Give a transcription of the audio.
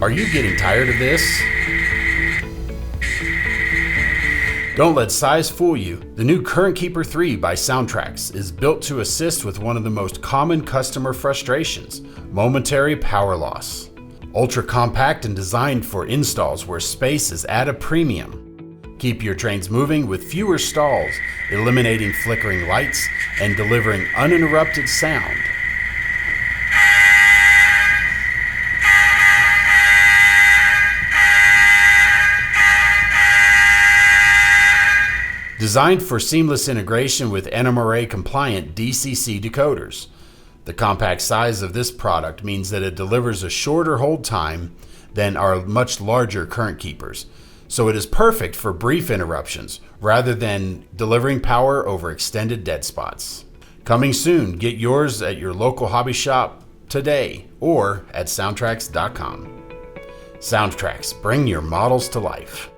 Are you getting tired of this? Don't let size fool you. The new CurrentKeeperIII by SoundTraxx is built to assist with one of the most common customer frustrations, momentary power loss. Ultra compact and designed for installs where space is at a premium. Keep your trains moving with fewer stalls, eliminating flickering lights and delivering uninterrupted sound. Designed for seamless integration with NMRA compliant DCC decoders. The compact size of this product means that it delivers a shorter hold time than our much larger CurrentKeepers. So it is perfect for brief interruptions rather than delivering power over extended dead spots. Coming soon, get yours at your local hobby shop today or at SoundTraxx.com. SoundTraxx, bring your models to life.